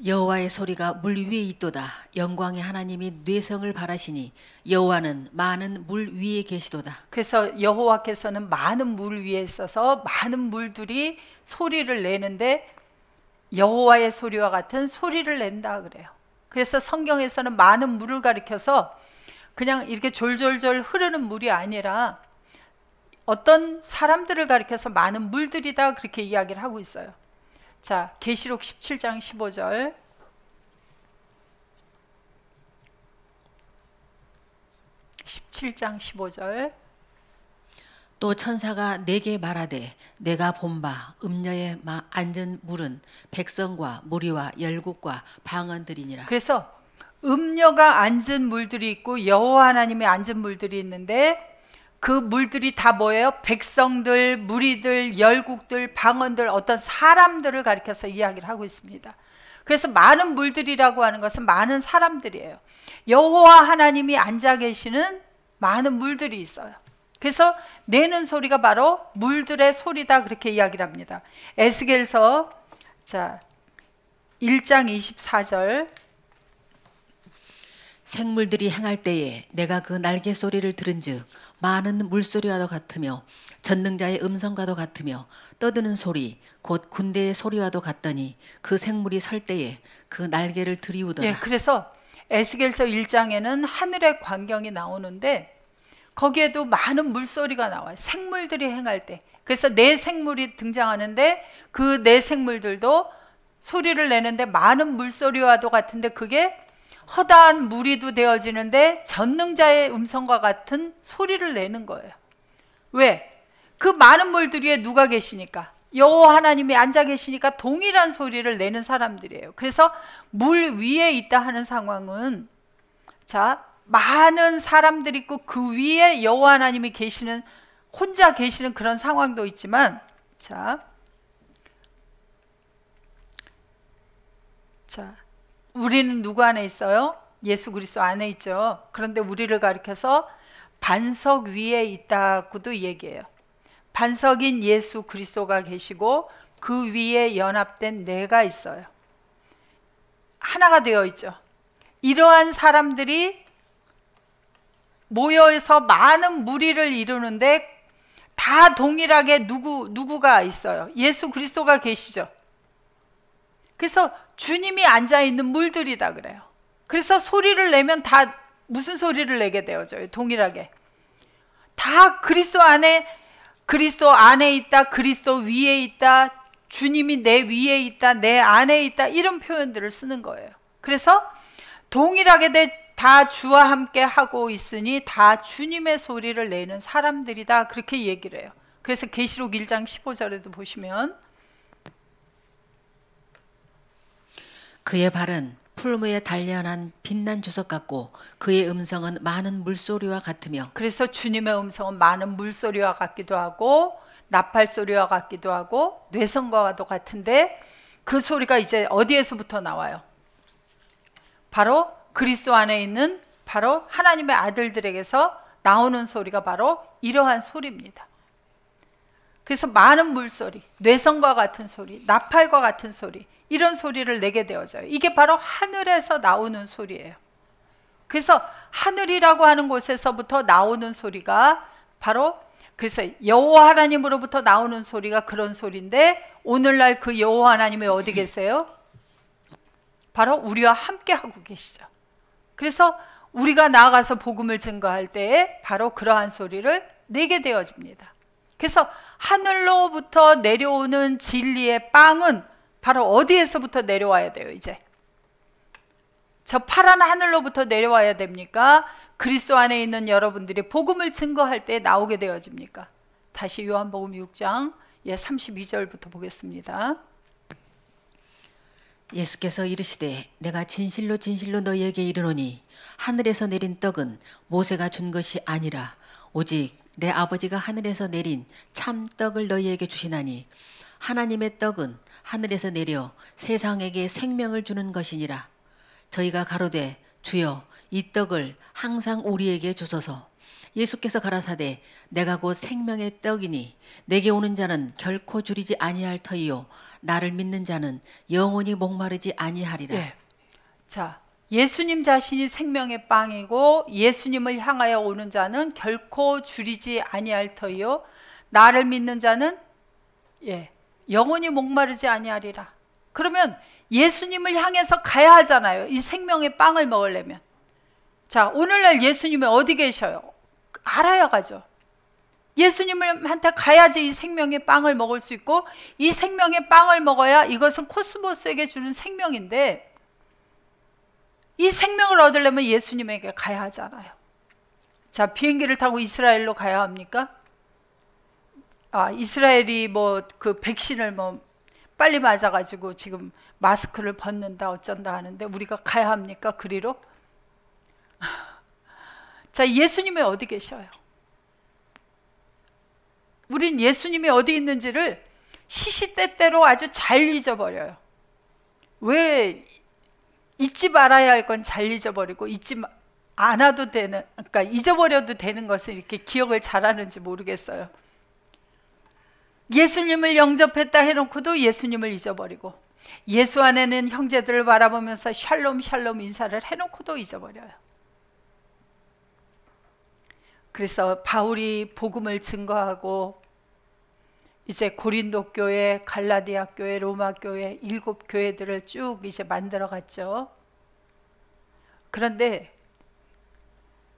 여호와의 소리가 물 위에 있도다. 영광의 하나님이 뇌성을 바라시니 여호와는 많은 물 위에 계시도다. 그래서 여호와께서는 많은 물 위에 있어서 많은 물들이 소리를 내는데 여호와의 소리와 같은 소리를 낸다 그래요. 그래서 성경에서는 많은 물을 가리켜서 그냥 이렇게 졸졸졸 흐르는 물이 아니라 어떤 사람들을 가리켜서 많은 물들이다 그렇게 이야기를 하고 있어요. 자, 계시록 17장 15절. 또 천사가 내게 말하되 내가 본 바 음녀에 앉은 물은 백성과 무리와 열국과 방언들이니라. 그래서 음녀가 앉은 물들이 있고 여호와 하나님이 앉은 물들이 있는데 그 물들이 다 뭐예요? 백성들, 무리들, 열국들, 방언들, 어떤 사람들을 가리켜서 이야기를 하고 있습니다. 그래서 많은 물들이라고 하는 것은 많은 사람들이에요. 여호와 하나님이 앉아 계시는 많은 물들이 있어요. 그래서 내는 소리가 바로 물들의 소리다 그렇게 이야기를 합니다. 에스겔서 1장 24절. 생물들이 행할 때에 내가 그 날개 소리를 들은즉 많은 물소리와도 같으며 전능자의 음성과도 같으며 떠드는 소리 곧 군대의 소리와도 같더니 그 생물이 설 때에 그 날개를 들이우더라. 예, 그래서 에스겔서 1장에는 하늘의 광경이 나오는데 거기에도 많은 물소리가 나와요. 생물들이 행할 때. 그래서 네 생물이 등장하는데 그 네 생물들도 소리를 내는데 많은 물소리와도 같은데 그게 허다한 무리도 되어지는데 전능자의 음성과 같은 소리를 내는 거예요. 왜? 그 많은 물들 위에 누가 계시니까? 여호와 하나님이 앉아 계시니까 동일한 소리를 내는 사람들이에요. 그래서 물 위에 있다 하는 상황은 많은 사람들이 있고 그 위에 여호와 하나님이 계시는 혼자 계시는 그런 상황도 있지만 우리는 누구 안에 있어요? 예수 그리스도 안에 있죠. 그런데 우리를 가리켜서 반석 위에 있다고도 얘기해요. 반석인 예수 그리스도가 계시고 그 위에 연합된 내가 있어요. 하나가 되어 있죠. 이러한 사람들이 모여서 많은 무리를 이루는데 다 동일하게 누구가 있어요? 예수 그리스도가 계시죠. 그래서 주님이 앉아있는 물들이다 그래요. 그래서 소리를 내면 다 무슨 소리를 내게 되어져요? 동일하게. 다 그리스도 안에 있다, 그리스도 위에 있다, 주님이 내 위에 있다, 내 안에 있다 이런 표현들을 쓰는 거예요. 그래서 동일하게 다 주와 함께 하고 있으니 다 주님의 소리를 내는 사람들이다 그렇게 얘기를 해요. 그래서 계시록 1장 15절에도 보시면 그의 발은 풀무에 단련한 빛난 주석 같고 그의 음성은 많은 물소리와 같으며. 그래서 주님의 음성은 많은 물소리와 같기도 하고 나팔 소리와 같기도 하고 뇌성과도 같은데 그 소리가 이제 어디에서부터 나와요? 바로 그리스도 안에 있는 바로 하나님의 아들들에게서 나오는 소리가 바로 이러한 소리입니다. 그래서 많은 물소리, 뇌성과 같은 소리, 나팔과 같은 소리 이런 소리를 내게 되어져요. 이게 바로 하늘에서 나오는 소리예요. 그래서 하늘이라고 하는 곳에서부터 나오는 소리가 바로 그래서 여호와 하나님으로부터 나오는 소리가 그런 소리인데 오늘날 그 여호와 하나님이 어디 계세요? 바로 우리와 함께 하고 계시죠. 그래서 우리가 나아가서 복음을 증거할 때에 바로 그러한 소리를 내게 되어집니다. 그래서 하늘로부터 내려오는 진리의 빵은 바로 어디에서부터 내려와야 돼요? 이제 저 파란 하늘로부터 내려와야 됩니까? 그리스도 안에 있는 여러분들이 복음을 증거할 때 나오게 되어집니까? 다시 요한복음 6장 32절부터 보겠습니다. 예수께서 이르시되 내가 진실로 진실로 너희에게 이르노니 하늘에서 내린 떡은 모세가 준 것이 아니라 오직 내 아버지가 하늘에서 내린 참 떡을 너희에게 주시나니 하나님의 떡은 하늘에서 내려 세상에게 생명을 주는 것이니라. 저희가 가로되 주여 이 떡을 항상 우리에게 주소서. 예수께서 가라사대 내가 곧 생명의 떡이니 내게 오는 자는 결코 줄이지 아니할 터이요 나를 믿는 자는 영원히 목마르지 아니하리라. 예. 자, 예수님 자신이 생명의 빵이고 예수님을 향하여 오는 자는 결코 줄이지 아니할 터이요 나를 믿는 자는 영원히 목마르지 아니하리라. 그러면 예수님을 향해서 가야 하잖아요. 이 생명의 빵을 먹으려면. 자, 오늘날 예수님이 어디 계셔요? 알아야 가죠. 예수님한테 가야지 이 생명의 빵을 먹을 수 있고 이 생명의 빵을 먹어야 이것은 코스모스에게 주는 생명인데 이 생명을 얻으려면 예수님에게 가야 하잖아요. 자, 비행기를 타고 이스라엘로 가야 합니까? 이스라엘이 그 백신을 빨리 맞아가지고 지금 마스크를 벗는다 어쩐다 하는데 우리가 가야 합니까? 그리로? 자, 예수님이 어디 계셔요? 우린 예수님이 어디 있는지를 시시때때로 아주 잘 잊어버려요. 왜 잊지 말아야 할 건 잘 잊어버리고 잊지 않아도 되는, 그러니까 잊어버려도 되는 것을 이렇게 기억을 잘하는지 모르겠어요. 예수님을 영접했다 해놓고도 예수님을 잊어버리고 예수 안에는 형제들을 바라보면서 샬롬 샬롬 인사를 해놓고도 잊어버려요. 그래서 바울이 복음을 증거하고 이제 고린도 교회, 갈라디아 교회, 로마 교회 7교회들을 쭉 이제 만들어 갔죠. 그런데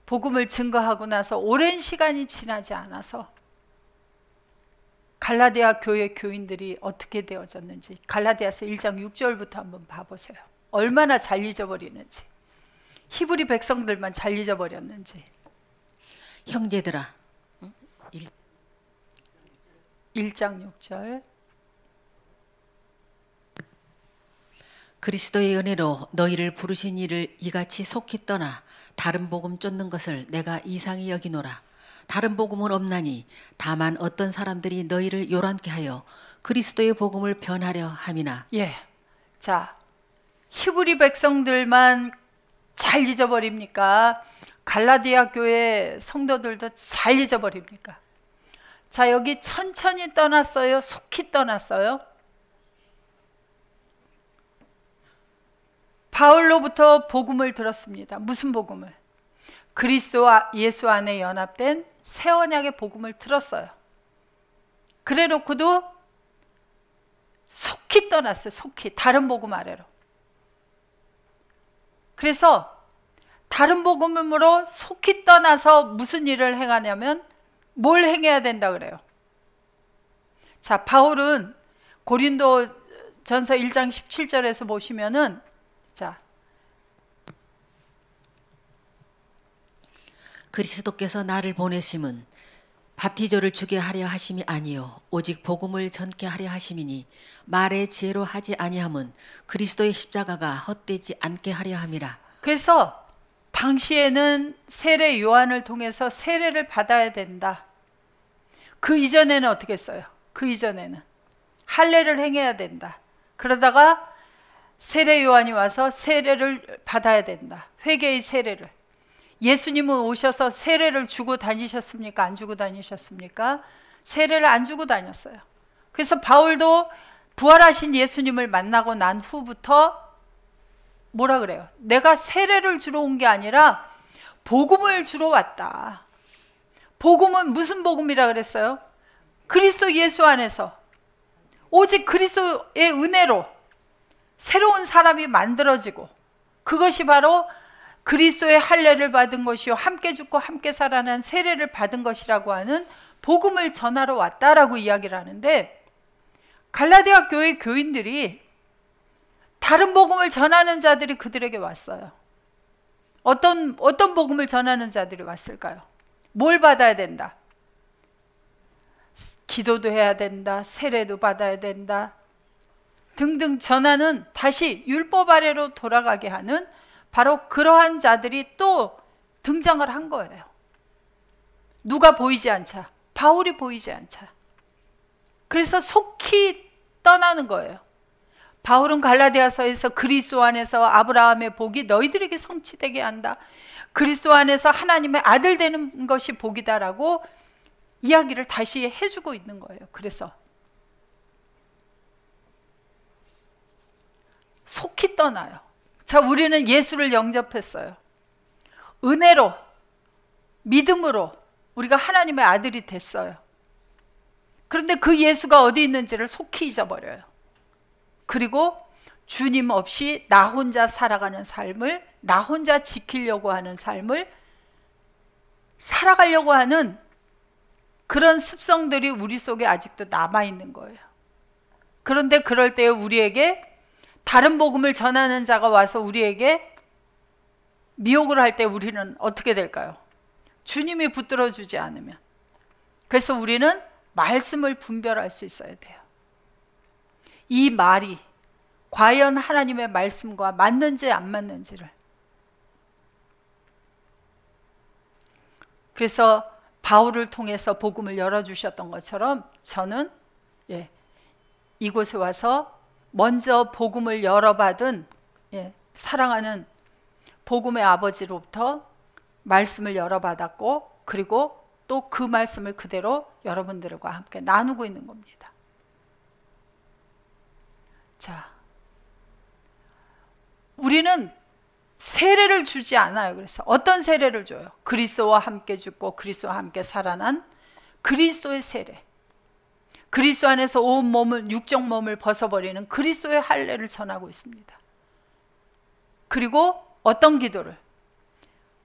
복음을 증거하고 나서 오랜 시간이 지나지 않아서 갈라디아 교회 교인들이 어떻게 되어졌는지 갈라디아서 1장 6절부터 한번 봐보세요. 얼마나 잘 잊어버리는지, 히브리 백성들만 잘 잊어버렸는지. 형제들아 1장 6절. 그리스도의 은혜로 너희를 부르신 이를 이같이 속히 떠나 다른 복음 쫓는 것을 내가 이상히 여기노라. 다른 복음은 없나니 다만 어떤 사람들이 너희를 요란케 하여 그리스도의 복음을 변하려 함이나. 자, 히브리 백성들만 잘 잊어버립니까? 갈라디아 교회 성도들도 잘 잊어버립니까? 자, 여기 천천히 떠났어요? 속히 떠났어요? 바울로부터 복음을 들었습니다. 무슨 복음을? 그리스도와 예수 안에 연합된 새 언약의 복음을 들었어요. 그래 놓고도 속히 떠났어요. 속히. 다른 복음 아래로. 그래서 다른 복음으로 속히 떠나서 무슨 일을 행하냐면 뭘 행해야 된다 그래요? 자, 바울은 고린도 전서 1장 17절에서 보시면은, 자, 그리스도께서 나를 보내심은 바티조를 주게 하려 하심이 아니요 오직 복음을 전케 하려 하심이니 말의 지혜로 하지 아니함은 그리스도의 십자가가 헛되지 않게 하려 함이라. 그래서 당시에는 세례 요한을 통해서 세례를 받아야 된다. 그 이전에는 어떻게 했어요? 그 이전에는 할례를 행해야 된다. 그러다가 세례 요한이 와서 세례를 받아야 된다. 회개의 세례를. 예수님은 오셔서 세례를 주고 다니셨습니까? 안 주고 다니셨습니까? 세례를 안 주고 다녔어요. 그래서 바울도 부활하신 예수님을 만나고 난 후부터 뭐라 그래요? 내가 세례를 주러 온 게 아니라 복음을 주러 왔다. 복음은 무슨 복음이라 그랬어요? 그리스도 예수 안에서 오직 그리스도의 은혜로 새로운 사람이 만들어지고 그것이 바로 그리스도의 할례를 받은 것이요 함께 죽고 함께 살아난 세례를 받은 것이라고 하는 복음을 전하러 왔다라고 이야기를 하는데, 갈라디아 교회 교인들이 다른 복음을 전하는 자들이 그들에게 왔어요. 어떤 복음을 전하는 자들이 왔을까요? 뭘 받아야 된다? 기도도 해야 된다, 세례도 받아야 된다 등등 전하는, 다시 율법 아래로 돌아가게 하는 바로 그러한 자들이 또 등장을 한 거예요. 누가 보이지 않자, 바울이 보이지 않자. 그래서 속히 떠나는 거예요. 바울은 갈라디아서에서 그리스도 안에서 아브라함의 복이 너희들에게 성취되게 한다. 그리스도 안에서 하나님의 아들 되는 것이 복이다라고 이야기를 다시 해주고 있는 거예요. 그래서 속히 떠나요. 자, 우리는 예수를 영접했어요. 은혜로, 믿음으로 우리가 하나님의 아들이 됐어요. 그런데 그 예수가 어디 있는지를 속히 잊어버려요. 그리고 주님 없이 나 혼자 살아가는 삶을, 나 혼자 지키려고 하는 삶을 살아가려고 하는 그런 습성들이 우리 속에 아직도 남아있는 거예요. 그런데 그럴 때 우리에게 다른 복음을 전하는 자가 와서 우리에게 미혹을 할 때 우리는 어떻게 될까요? 주님이 붙들어 주지 않으면. 그래서 우리는 말씀을 분별할 수 있어야 돼요. 이 말이 과연 하나님의 말씀과 맞는지 안 맞는지를. 그래서 바울을 통해서 복음을 열어주셨던 것처럼 저는 이곳에 와서 먼저 복음을 열어받은 사랑하는 복음의 아버지로부터 말씀을 열어받았고, 그리고 또 그 말씀을 그대로 여러분들과 함께 나누고 있는 겁니다. 자, 우리는 세례를 주지 않아요. 그래서 어떤 세례를 줘요? 그리스도와 함께 죽고 그리스도와 함께 살아난 그리스도의 세례. 그리스도 안에서 온 몸을, 육적 몸을 벗어버리는 그리스도의 할례를 전하고 있습니다. 그리고 어떤 기도를?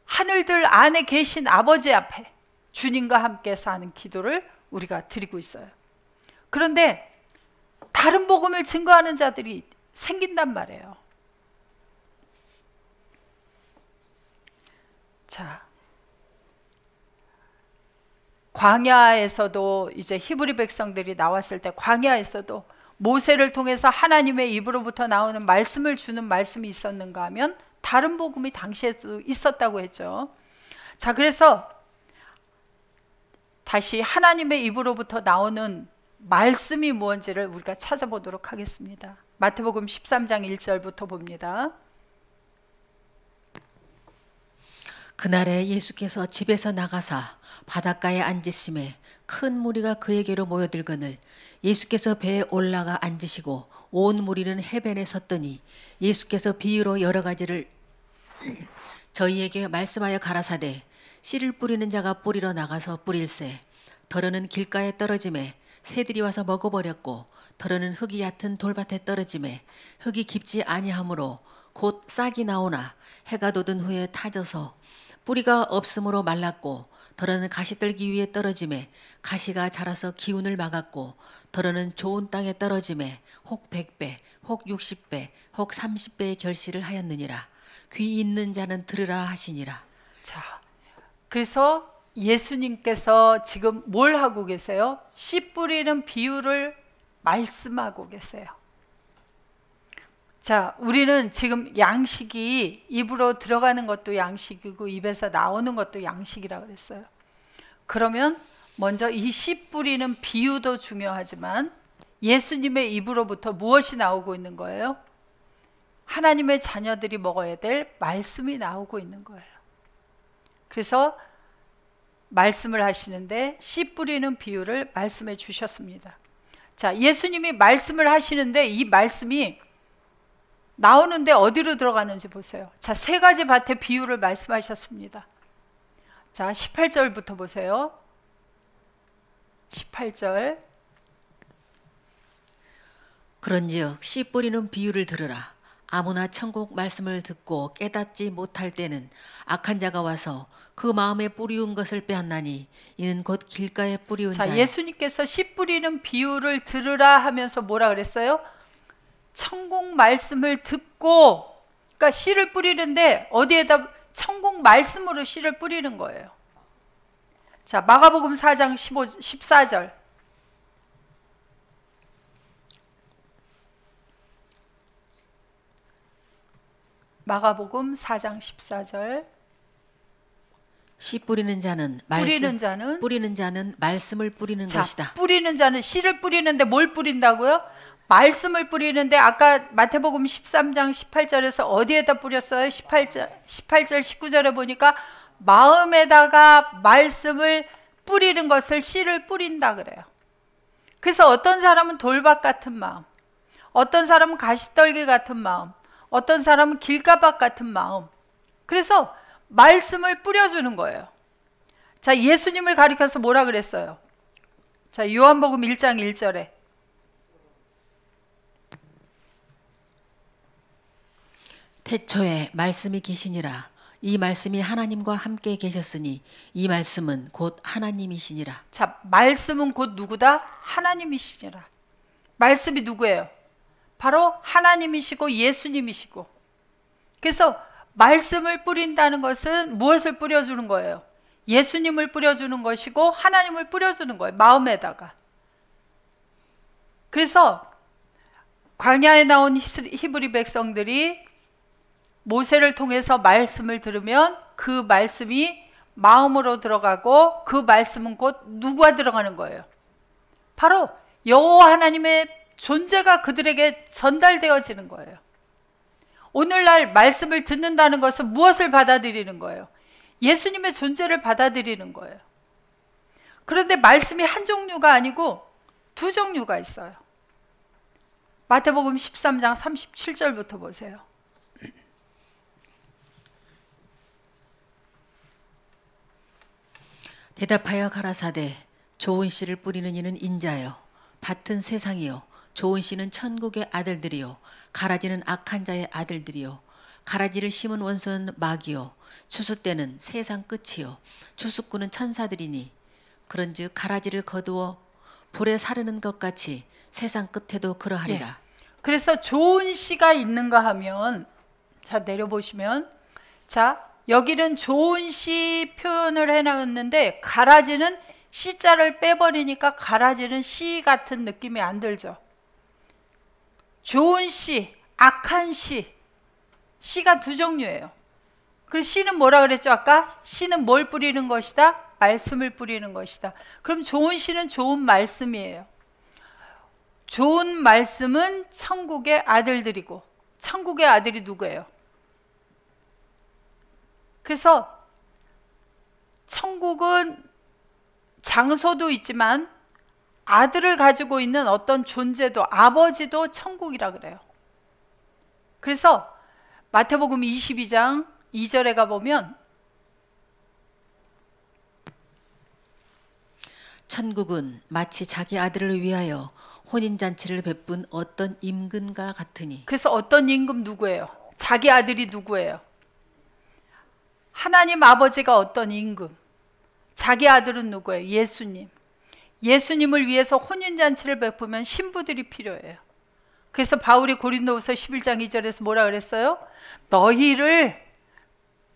하늘들 안에 계신 아버지 앞에 주님과 함께 사는 기도를 우리가 드리고 있어요. 그런데 다른 복음을 증거하는 자들이 생긴단 말이에요. 자, 광야에서도 이제 히브리 백성들이 나왔을 때 광야에서도 모세를 통해서 하나님의 입으로부터 나오는 말씀을 주는 말씀이 있었는가 하면 다른 복음이 당시에도 있었다고 했죠. 자, 그래서 다시 하나님의 입으로부터 나오는 말씀이 무엇인지를 우리가 찾아보도록 하겠습니다. 마태복음 13장 1절부터 봅니다. 그날에 예수께서 집에서 나가사 바닷가에 앉으심에 큰 무리가 그에게로 모여들거늘 예수께서 배에 올라가 앉으시고 온 무리는 해변에 섰더니 예수께서 비유로 여러 가지를 저희에게 말씀하여 가라사대 씨를 뿌리는 자가 뿌리러 나가서 뿌릴새 더러는 길가에 떨어짐에 새들이 와서 먹어버렸고 더러는 흙이 얕은 돌밭에 떨어짐에 흙이 깊지 아니하므로 곧 싹이 나오나 해가 돋은 후에 타져서 뿌리가 없으므로 말랐고 더러는 가시떨기 위에 떨어짐에 가시가 자라서 기운을 막았고 더러는 좋은 땅에 떨어짐에 혹 100배 혹 60배 혹 30배의 결실을 하였느니라. 귀 있는 자는 들으라 하시니라. 자, 그래서 예수님께서 지금 뭘 하고 계세요? 씨 뿌리는 비유를 말씀하고 계세요. 자, 우리는 지금 양식이 입으로 들어가는 것도 양식이고 입에서 나오는 것도 양식이라고 그랬어요. 그러면 먼저 이 씨 뿌리는 비유도 중요하지만 예수님의 입으로부터 무엇이 나오고 있는 거예요? 하나님의 자녀들이 먹어야 될 말씀이 나오고 있는 거예요. 그래서 말씀을 하시는데 씨 뿌리는 비유를 말씀해 주셨습니다. 자, 예수님이 말씀을 하시는데 이 말씀이 나오는데 어디로 들어가는지 보세요. 자, 세 가지 밭의 비유를 말씀하셨습니다. 자, 18절부터 보세요. 18절. 그런즉 씨 뿌리는 비유를 들으라. 아무나 천국 말씀을 듣고 깨닫지 못할 때는 악한 자가 와서 그 마음에 뿌리운 것을 빼앗나니 이는 곧 길가에 뿌리운 자, 자야. 예수님께서 씨 뿌리는 비유를 들으라 하면서 뭐라 그랬어요? 천국 말씀을 듣고, 그러니까 씨를 뿌리는데 어디에다 천국 말씀으로 씨를 뿌리는 거예요. 자, 마가복음 4장 14절. 마가복음 4장 14절. 씨 뿌리는 자는 뿌리는 자는 말씀을 뿌리는 자, 것이다. 뿌리는 자는 씨를 뿌리는데 뭘 뿌린다고요? 말씀을 뿌리는데 아까 마태복음 13장 18절에서 어디에다 뿌렸어요? 18절 19절에 보니까 마음에다가 말씀을 뿌리는 것을 씨를 뿌린다 그래요. 그래서 어떤 사람은 돌밭 같은 마음, 어떤 사람은 가시떨기 같은 마음, 어떤 사람은 길가밭 같은 마음. 그래서 말씀을 뿌려주는 거예요. 자, 예수님을 가리켜서 뭐라 그랬어요? 자, 요한복음 1장 1절에 태초에 말씀이 계시니라. 이 말씀이 하나님과 함께 계셨으니 이 말씀은 곧 하나님이시니라. 자, 말씀은 곧 누구다? 하나님이시니라. 말씀이 누구예요? 바로 하나님이시고 예수님이시고. 그래서 말씀을 뿌린다는 것은 무엇을 뿌려주는 거예요? 예수님을 뿌려주는 것이고 하나님을 뿌려주는 거예요. 마음에다가. 그래서 광야에 나온 히브리 백성들이 모세를 통해서 말씀을 들으면 그 말씀이 마음으로 들어가고 그 말씀은 곧 누구가 들어가는 거예요? 바로 여호와 하나님의 존재가 그들에게 전달되어지는 거예요. 오늘날 말씀을 듣는다는 것은 무엇을 받아들이는 거예요? 예수님의 존재를 받아들이는 거예요. 그런데 말씀이 한 종류가 아니고 두 종류가 있어요. 마태복음 13장 37절부터 보세요. 대답하여 가라사대 좋은 씨를 뿌리는 이는 인자요 밭은 세상이요 좋은 씨는 천국의 아들들이요 가라지는 악한 자의 아들들이요 가라지를 심은 원수는 마귀요 추수 때는 세상 끝이요 추수꾼은 천사들이니 그런즉 가라지를 거두어 불에 사르는 것 같이 세상 끝에도 그러하리라. 네. 그래서 좋은 씨가 있는가 하면 자 내려보시면 자 여기는 좋은 씨 표현을 해놨는데 가라지는 씨자를 빼버리니까 가라지는 씨 같은 느낌이 안 들죠. 좋은 씨, 악한 씨, 씨가 두 종류예요. 그래서 씨는 뭐라 그랬죠 아까? 씨는 뭘 뿌리는 것이다? 말씀을 뿌리는 것이다. 그럼 좋은 씨는 좋은 말씀이에요. 좋은 말씀은 천국의 아들들이고 천국의 아들이 누구예요? 그래서 천국은 장소도 있지만 아들을 가지고 있는 어떤 존재도 아버지도 천국이라 그래요. 그래서 마태복음 22장 2절에 가보면 천국은 마치 자기 아들을 위하여 혼인잔치를 베푼 어떤 임금과 같으니. 그래서 어떤 임금 누구예요? 자기 아들이 누구예요? 하나님 아버지가 어떤 임금? 자기 아들은 누구예요? 예수님. 예수님을 위해서 혼인잔치를 베푸면 신부들이 필요해요. 그래서 바울이 고린도후서 11장 2절에서 뭐라 그랬어요? 너희를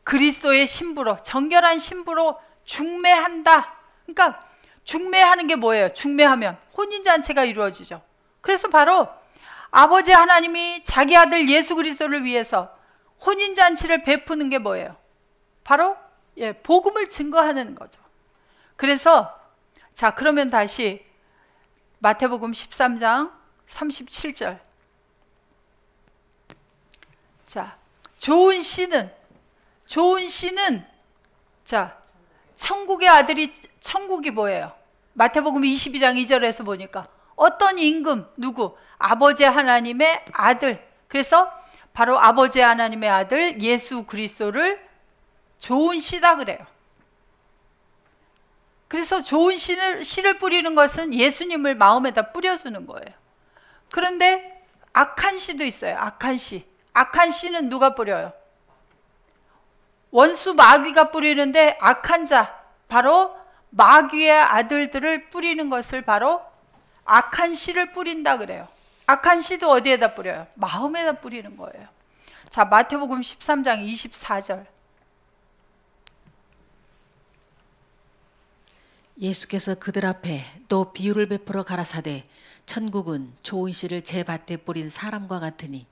그리스도의 신부로 정결한 신부로 중매한다. 그러니까 중매하는 게 뭐예요? 중매하면 혼인잔치가 이루어지죠. 그래서 바로 아버지 하나님이 자기 아들 예수 그리스도를 위해서 혼인잔치를 베푸는 게 뭐예요? 바로 복음을 증거하는 거죠. 그래서 자 그러면 다시 마태복음 13장 37절 자 좋은 씨는 자 천국의 아들이 천국이 뭐예요? 마태복음 22장 2절에서 보니까 어떤 임금 누구? 아버지 하나님의 아들. 그래서 바로 아버지 하나님의 아들 예수 그리스도를 좋은 씨다 그래요. 그래서 좋은 씨를 뿌리는 것은 예수님을 마음에다 뿌려주는 거예요. 그런데 악한 씨도 있어요. 악한 씨. 악한 씨는 누가 뿌려요? 원수 마귀가 뿌리는데 악한 자, 바로 마귀의 아들들을 뿌리는 것을 바로 악한 씨를 뿌린다 그래요. 악한 씨도 어디에다 뿌려요? 마음에다 뿌리는 거예요. 자, 마태복음 13장 24절. 예수께서 그들 앞에 또 비유를 베풀어 가라사대 천국은 좋은 씨를 제 밭에 뿌린 사람과 같으니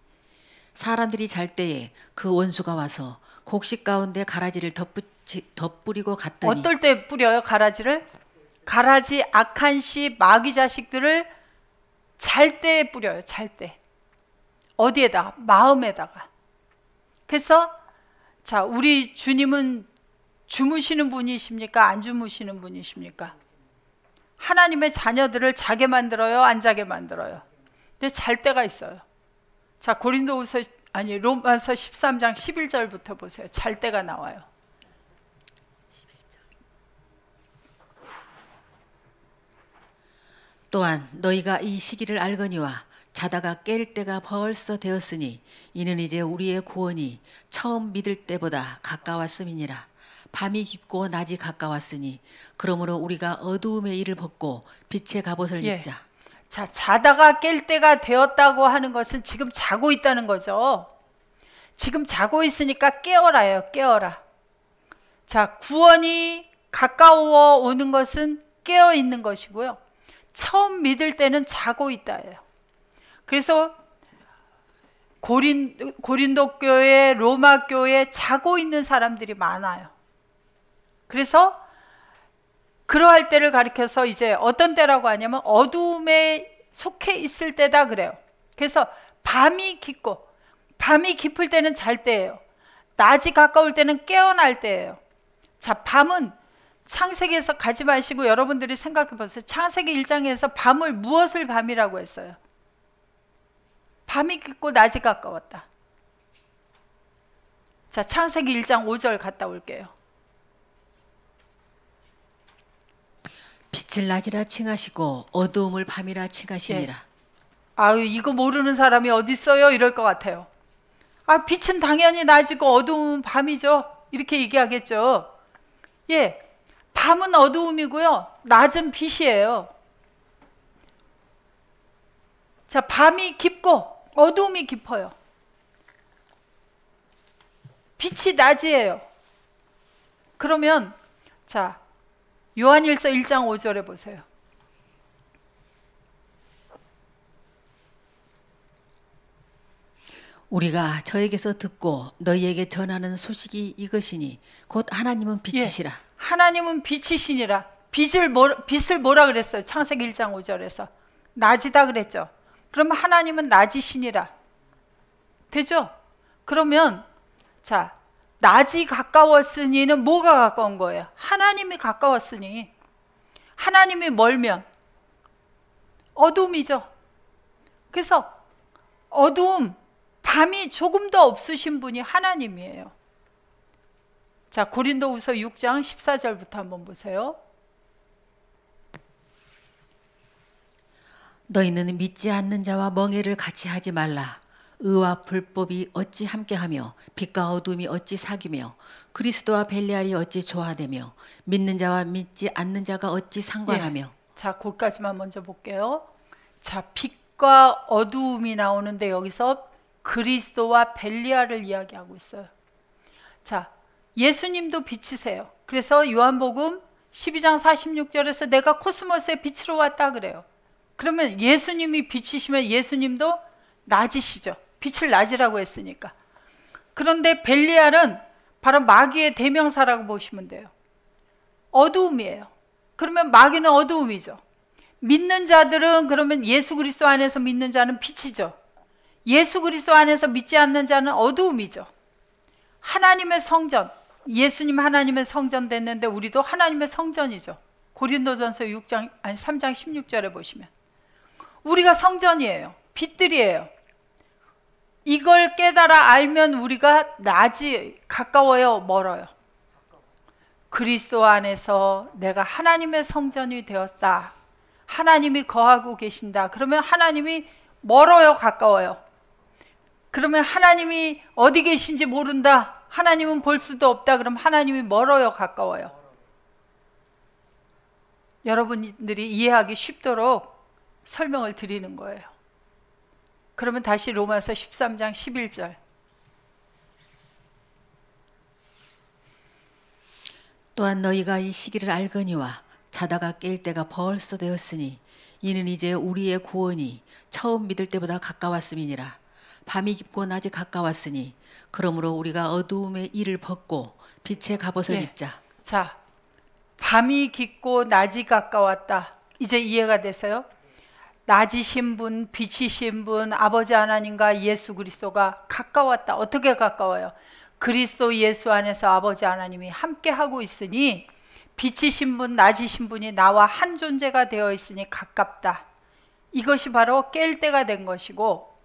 사람들이 잘 때에 그 원수가 와서 곡식 가운데 가라지를 덧뿌리고 갔더니. 어떨 때 뿌려요 가라지를? 가라지 악한 씨 마귀 자식들을 잘 때에 뿌려요. 잘 때. 어디에다가? 마음에다가. 그래서 자, 우리 주님은 주무시는 분이십니까? 안 주무시는 분이십니까? 하나님의 자녀들을 자게 만들어요? 안 자게 만들어요? 근데 잘 때가 있어요. 자, 로마서 13장 11절부터 보세요. 잘 때가 나와요. 또한 너희가 이 시기를 알거니와 자다가 깰 때가 벌써 되었으니 이는 이제 우리의 구원이 처음 믿을 때보다 가까웠음이니라. 밤이 깊고 낮이 가까웠으니 그러므로 우리가 어두움의 일을 벗고 빛의 갑옷을 입자. 자, 자다가 깰 때가 되었다고 하는 것은 지금 자고 있다는 거죠. 지금 자고 있으니까 깨어라요. 깨어라. 자, 구원이 가까워 오는 것은 깨어 있는 것이고요. 처음 믿을 때는 자고 있다예요. 그래서 고린도 교회, 로마 교회 자고 있는 사람들이 많아요. 그래서 그러할 때를 가리켜서 이제 어떤 때라고 하냐면 어두움에 속해 있을 때다 그래요. 그래서 밤이 깊을 때는 잘 때예요. 낮이 가까울 때는 깨어날 때예요. 자, 밤은 창세기에서 가지 마시고 여러분들이 생각해 보세요. 창세기 1장에서 밤을 무엇을 밤이라고 했어요? 밤이 깊고 낮이 가까웠다. 자, 창세기 1장 5절 갔다 올게요. 빛을 낮이라 칭하시고 어두움을 밤이라 칭하시니라. 아유, 이거 모르는 사람이 어디 있어요? 이럴 것 같아요. 아, 빛은 당연히 낮이고 어두움은 밤이죠. 이렇게 얘기하겠죠. 예, 밤은 어두움이고요. 낮은 빛이에요. 자, 밤이 깊고 어두움이 깊어요. 빛이 낮이에요. 그러면 자, 요한일서 1장 5절에 보세요. 우리가 저에게서 듣고 너희에게 전하는 소식이 이것이니 곧 하나님은 빛이시라. 하나님은 빛이시니라. 빛을 뭐라 그랬어요? 창세기 1장 5절에서 낮이다 그랬죠. 그럼 하나님은 낮이시니라. 되죠? 그러면 자, 낮이 가까웠으니는 뭐가 가까운 거예요? 하나님이 가까웠으니. 하나님이 멀면 어둠이죠. 그래서 어두움, 밤이 조금 더 없으신 분이 하나님이에요. 자, 고린도후서 6장 14절부터 한번 보세요. 너희는 믿지 않는 자와 멍해를 같이 하지 말라. 의와 불법이 어찌 함께하며 빛과 어둠이 어찌 사귀며 그리스도와 벨리알이 어찌 조화되며 믿는 자와 믿지 않는 자가 어찌 상관하며. 자, 거기까지만 먼저 볼게요. 자, 빛과 어두움이 나오는데 여기서 그리스도와 벨리알을 이야기하고 있어요. 자, 예수님도 빛이세요. 그래서 요한복음 12장 46절에서 내가 코스모스의 빛으로 왔다 그래요. 그러면 예수님이 빛이시면 예수님도 낮이시죠. 빛을 낮이라고 했으니까. 그런데 벨리알은 바로 마귀의 대명사라고 보시면 돼요. 어두움이에요. 그러면 마귀는 어두움이죠. 믿는 자들은 그러면 예수 그리스도 안에서 믿는 자는 빛이죠. 예수 그리스도 안에서 믿지 않는 자는 어두움이죠. 하나님의 성전, 예수님 하나님의 성전 됐는데 우리도 하나님의 성전이죠. 고린도전서 3장 16절에 보시면 우리가 성전이에요. 빛들이에요. 이걸 깨달아 알면 우리가 낮이 가까워요, 멀어요? 그리스도 안에서 내가 하나님의 성전이 되었다. 하나님이 거하고 계신다. 그러면 하나님이 멀어요, 가까워요? 그러면 하나님이 어디 계신지 모른다. 하나님은 볼 수도 없다. 그럼 하나님이 멀어요, 가까워요? 여러분들이 이해하기 쉽도록 설명을 드리는 거예요. 그러면 다시 로마서 13장 11절. 또한 너희가 이 시기를 알거니와 자다가 깰 때가 벌써 되었으니 이는 이제 우리의 구원이 처음 믿을 때보다 가까웠음이니라. 밤이 깊고 낮이 가까웠으니 그러므로 우리가 어두움의 일을 벗고 빛의 갑옷을 입자. 자, 밤이 깊고 낮이 가까웠다. 이제 이해가 되세요? 낮이신 분, 빛이신 분, 아버지 하나님과 예수 그리스도가 가까웠다. 어떻게 가까워요? 그리스도 예수 안에서 아버지 하나님이 함께 하고 있으니 빛이신 분, 낮이신 분이 나와 한 존재가 되어 있으니 가깝다. 이것이 바로 깰 때가 된 것이고,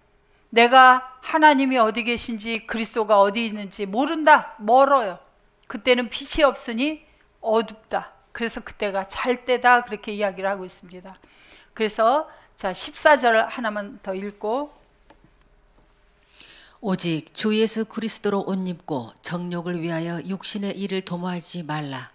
내가 하나님이 어디 계신지 그리스도가 어디 있는지 모른다. 멀어요. 그때는 빛이 없으니 어둡다. 그래서 그때가 잘 때다. 그렇게 이야기를 하고 있습니다. 그래서 자 14절 하나만 더 읽고, 오직 주 예수 그리스도로 옷 입고 정욕을 위하여 육신의 일을 도모하지 말라.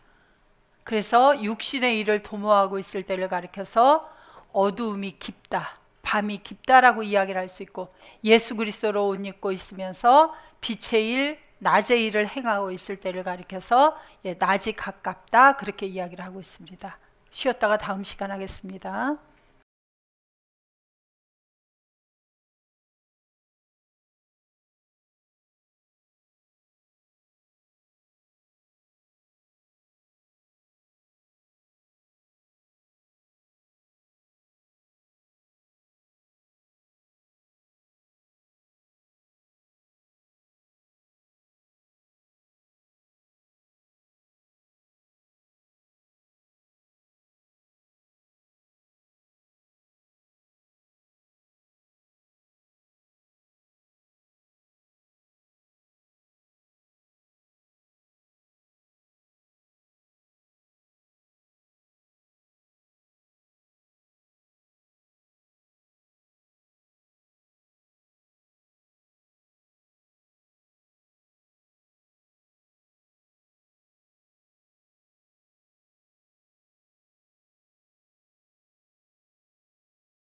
그래서 육신의 일을 도모하고 있을 때를 가리켜서 어두움이 깊다, 밤이 깊다라고 이야기를 할 수 있고, 예수 그리스도로 옷 입고 있으면서 빛의 일, 낮의 일을 행하고 있을 때를 가리켜서 낮이 가깝다, 그렇게 이야기를 하고 있습니다. 쉬었다가 다음 시간 하겠습니다.